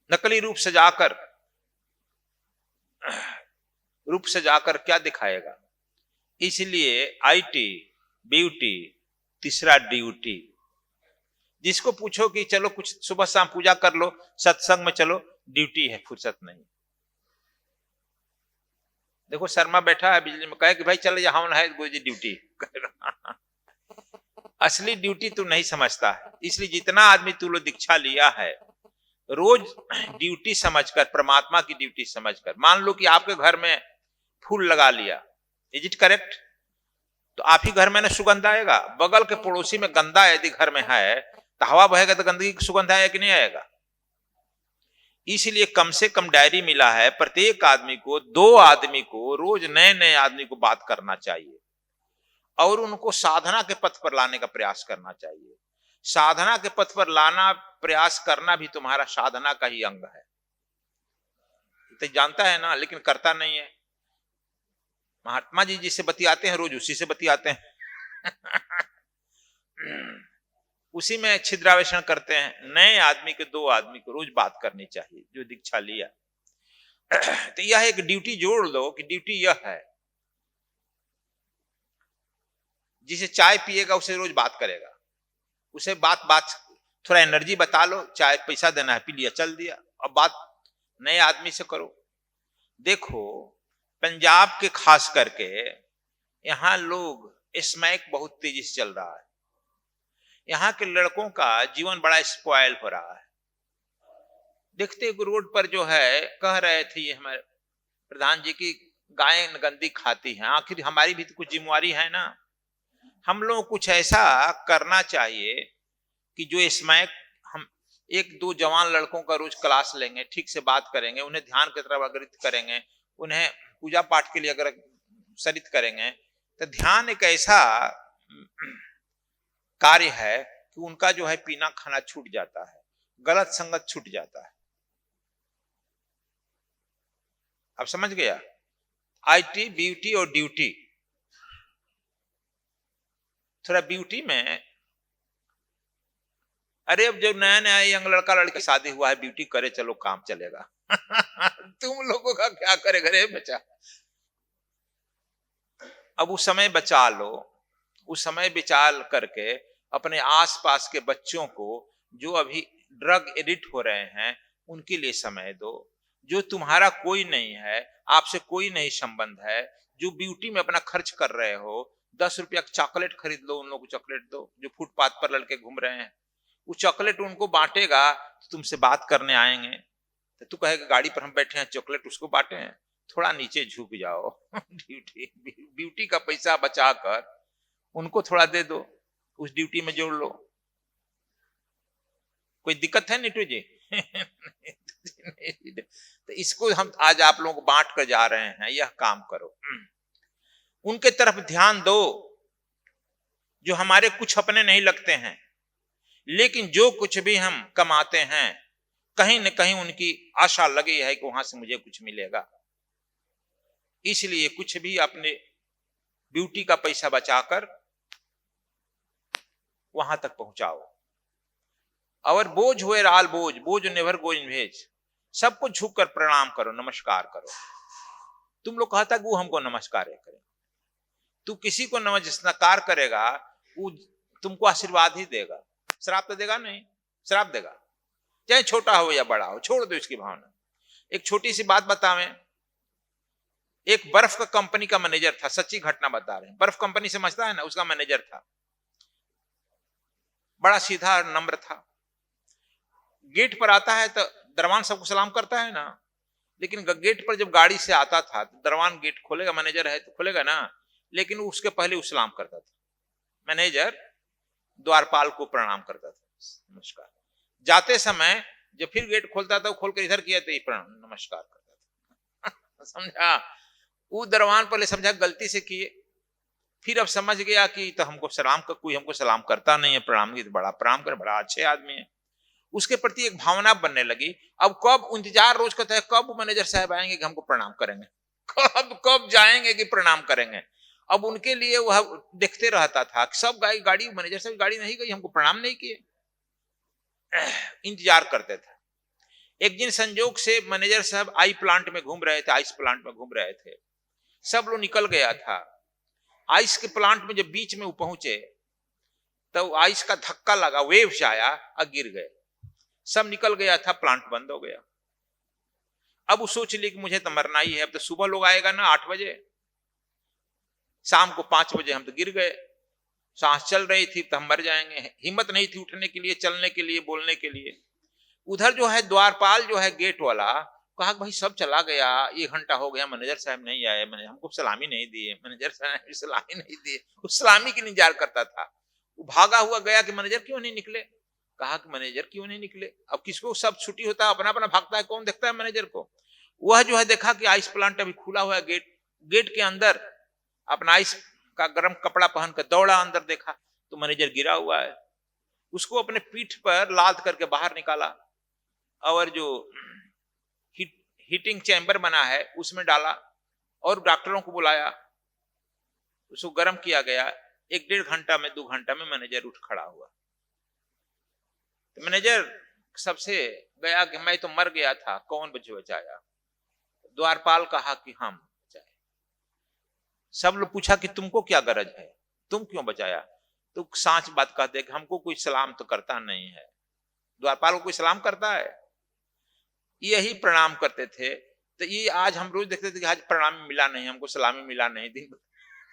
नकली रूप सजाकर क्या दिखाएगा। इसलिए आईटी, ब्यूटी, तीसरा ड्यूटी। जिसको पूछो कि चलो कुछ सुबह शाम पूजा कर लो, सत्संग में चलो, ड्यूटी है, फुर्सत नहीं। देखो शर्मा बैठा है बिजली में, कहे कि भाई चलो यहाँ है गुरुजी ड्यूटी। असली ड्यूटी तू नहीं समझता है। इसलिए जितना आदमी तू लोग दीक्षा लिया है, रोज ड्यूटी समझकर, परमात्मा की ड्यूटी समझकर। मान लो कि आपके घर में फूल लगा लिया, इज इट करेक्ट? तो आप ही घर में ना सुगंध आएगा। बगल के पड़ोसी में गंदा यदि घर में है तो हवा बहेगा तो गंदगी की सुगंध आएगा कि नहीं आएगा। इसलिए कम से कम डायरी मिला है, प्रत्येक आदमी को, 2 आदमी को रोज नए नए आदमी को बात करना चाहिए और उनको साधना के पथ पर लाने का प्रयास करना चाहिए। साधना के पथ पर लाना, प्रयास करना भी तुम्हारा साधना का ही अंग है। तो जानता है ना, लेकिन करता नहीं है। महात्मा जी जिससे बतियाते हैं रोज उसी से बतियाते हैं। उसी में छिद्रावेशन करते हैं। नए आदमी के 2 आदमी को रोज बात करनी चाहिए जो दीक्षा लिया। तो यह एक ड्यूटी जोड़ लो कि ड्यूटी यह है, जिसे चाय पिएगा उसे रोज बात करेगा, उसे बात थोड़ा एनर्जी बता लो, चाय पैसा देना है, पी लिया, चल दिया। अब बात नए आदमी से करो। देखो पंजाब के खास करके यहां लोग स्मैक बहुत तेजी से चल रहा है। यहाँ के लड़कों का जीवन बड़ा स्पॉइल हो रहा है। देखते रोड पर जो है, कह रहे थे ये हमारे प्रधान जी की गायें गंदी खाती हैं। आखिर हमारी भी तो कुछ जिम्मेवारी है ना। हम लोग कुछ ऐसा करना चाहिए कि जो स्मैक, हम 1-2 जवान लड़कों का रोज क्लास लेंगे, ठीक से बात करेंगे, उन्हें ध्यान की तरफ अग्रसित करेंगे, उन्हें पूजा पाठ के लिए अगर सरित करेंगे, तो ध्यान एक ऐसा कार्य है कि उनका जो है पीना खाना छूट जाता है, गलत संगत छूट जाता है। अब समझ गया? आईटी, ब्यूटी और ड्यूटी। थोड़ा ब्यूटी में, अरे अब जो नया नया यंग लड़का लड़की शादी हुआ है, ब्यूटी करे चलो काम चलेगा। तुम लोगों का क्या करेगा रे बच्चा। अब उस समय बचा लो, उस समय विचार करके अपने आसपास के बच्चों को जो अभी ड्रग एडिक्ट हो रहे हैं उनके लिए समय दो। जो तुम्हारा कोई नहीं है, आपसे कोई नहीं संबंध है, जो ब्यूटी में अपना खर्च कर रहे हो, 10 रुपया चॉकलेट खरीद लो, उन लोगों को चॉकलेट दो। जो फुटपाथ पर लड़के घूम रहे हैं, वो चॉकलेट उनको बांटेगा तो तुमसे बात करने आएंगे। तो तू कहेगा गाड़ी पर हम बैठे हैं, चॉकलेट उसको बांटे हैं। थोड़ा नीचे झुक जाओ। ब्यूटी का पैसा बचाकर उनको थोड़ा दे दो, उस ड्यूटी में जोड़ लो। कोई दिक्कत है नीटू जी? तो इसको हम आज आप लोगों को बांट कर जा रहे हैं, यह काम करो। उनके तरफ ध्यान दो जो हमारे कुछ अपने नहीं लगते हैं, लेकिन जो कुछ भी हम कमाते हैं कहीं न कहीं उनकी आशा लगी है कि वहां से मुझे कुछ मिलेगा। इसलिए कुछ भी अपने ब्यूटी का पैसा बचाकर वहां तक पहुंचाओ। और बोझ हुए राल बोझ नेवर गो इन भेज। सबको झुक कर प्रणाम करो, नमस्कार करो। तुम लोग कहता कि वो हमको नमस्कार करें। तू किसी को नमस्कार करेगा वो तुमको आशीर्वाद ही देगा, श्राप तो देगा नहीं। श्राप देगा, चाहे छोटा हो या बड़ा हो, छोड़ दो इसकी भावना। एक छोटी सी बात बतावें। एक बर्फ का कंपनी का मैनेजर था, सच्ची घटना बता रहे हैं। बर्फ कंपनी समझता है ना, उसका मैनेजर था, बड़ा सीधा नम्र था। गेट पर आता है तो दरवान सबको सलाम करता है ना, लेकिन गेट पर जब गाड़ी से आता था तो दरवान गेट खोलेगा, मैनेजर है तो खोलेगा ना, लेकिन उसके पहले वो सलाम करता था। मैनेजर द्वारपाल को प्रणाम करता था, नमस्कार। जाते समय जब फिर गेट खोलता था, खोल कर इधर किया तो प्रणाम नमस्कार करता था। समझा? वो दरवान पहले समझा गलती से किए, फिर अब समझ गया कि तो हमको सलाम का कोई हमको सलाम करता नहीं है, प्रणाम की तो बड़ा प्रणाम कर, बड़ा अच्छे आदमी है। उसके प्रति एक भावना बनने लगी। अब कब इंतजार रोज करता है, कब मैनेजर साहब आएंगे कि हमको प्रणाम करेंगे, कब जाएंगे कि प्रणाम करेंगे। अब उनके लिए वह देखते रहता था कि सब गाड़ी मैनेजर साहब गाड़ी नहीं गई, हमको प्रणाम नहीं किए, इंतजार करते थे। एक दिन संजोग से मैनेजर साहब आई प्लांट में घूम रहे थे, आइस प्लांट में घूम रहे थे, सब लोग निकल गया था। आइस के प्लांट में जब बीच में वो पहुंचे तो आइस का धक्का लगा, वेव्स आया और गिर गए, सब निकल गया था, प्लांट बंद हो गया। अब वो सोच ली कि मुझे तो मरना ही है, अब तो सुबह लोग आएगा ना 8 बजे, शाम को 5 बजे हम तो गिर गए, सांस चल रही थी तो हम मर जाएंगे, हिम्मत नहीं थी उठने के लिए, चलने के लिए, बोलने के लिए। उधर जो है द्वारपाल जो है गेट वाला, कहा भाई सब चला गया, 1 घंटा हो गया, मैनेजर साहब नहीं आए, मैंने हमको सलामी नहीं दिए, मैनेजर साहब सलामी नहीं दिए, उस सलामी की इंतजार करता था। वो भागा हुआ गया कि मैनेजर क्यों नहीं निकले, कहा कि मैनेजर क्यों नहीं निकले, अब किसको सब छुट्टी होता है, अपना अपना भागता है, कौन देखता है मैनेजर को। वह जो है देखा कि आइस प्लांट अभी खुला हुआ है, गेट के अंदर अपना आइस का गर्म कपड़ा पहन कर दौड़ा, अंदर देखा तो मैनेजर गिरा हुआ है। उसको अपने पीठ पर लाद करके बाहर निकाला और जो हीटिंग चैम्बर बना है उसमें डाला और डॉक्टरों को बुलाया, उसको गर्म किया गया। 1-1.5 घंटा में 2 घंटा में मैनेजर उठ खड़ा हुआ। तो मैनेजर सबसे गया कि मैं तो मर गया था, कौन बचाया। द्वारपाल कहा कि हम बचाए। सब लोग पूछा कि तुमको क्या गरज है, तुम क्यों बचाया, तो सांच बात कहते कि हमको कोई सलाम तो करता नहीं है। द्वारपाल को कोई सलाम करता है, यही प्रणाम करते थे। तो ये आज हम रोज देखते थे कि आज प्रणाम मिला नहीं, हमको सलामी मिला नहीं, दिन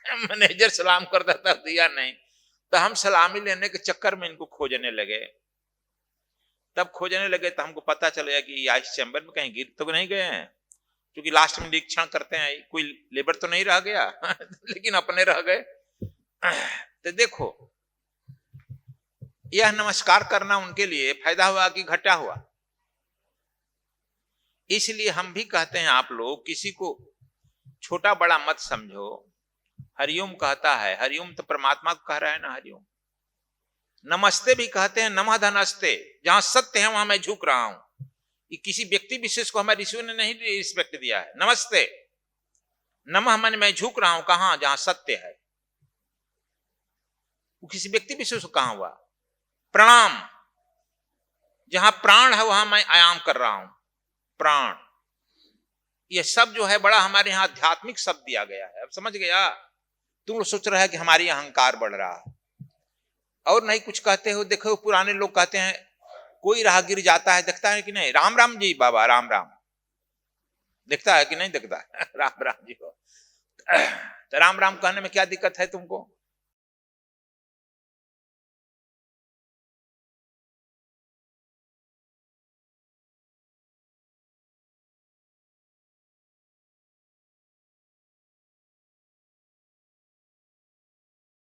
मैनेजर सलाम करता था, दिया नहीं, तो हम सलामी लेने के चक्कर में इनको खोजने लगे। तब खोजने लगे तो हमको पता चलेगा कि आइस चैम्बर में कहीं गिर तो नहीं गए हैं, क्योंकि लास्ट में निरीक्षण करते हैं कोई लेबर तो नहीं रह गया लेकिन अपने रह गए। तो देखो यह नमस्कार करना उनके लिए फायदा हुआ कि घाटा हुआ। इसलिए हम भी कहते हैं आप लोग किसी को छोटा बड़ा मत समझो। हरिओम कहता है, हरिओम तो परमात्मा को कह रहा है ना, हरिओम। नमस्ते भी कहते हैं, नमः धनस्ते, जहां सत्य है वहां मैं झुक रहा हूं। ये किसी व्यक्ति विशेष को हमारे ऋषियों ने नहीं रिस्पेक्ट दिया है। नमस्ते, नमः मन मैं झुक रहा हूं, कहां, जहां सत्य है। वो किसी व्यक्ति विशेष को कहां हुआ। प्रणाम, जहां प्राण है वहां मैं आयाम कर रहा हूं, प्राण। ये सब जो है बड़ा हमारे यहाँ आध्यात्मिक शब्द दिया गया है। अब समझ गया। तुम लोग सोच रहे हैं कि हमारी अहंकार बढ़ रहा है और नहीं कुछ कहते हो। देखो पुराने लोग कहते हैं कोई राहगीर जाता है, देखता है कि नहीं, राम राम जी बाबा, राम राम, दिखता है कि नहीं दिखता है राम राम जी को। तो राम राम कहने में क्या दिक्कत है तुमको।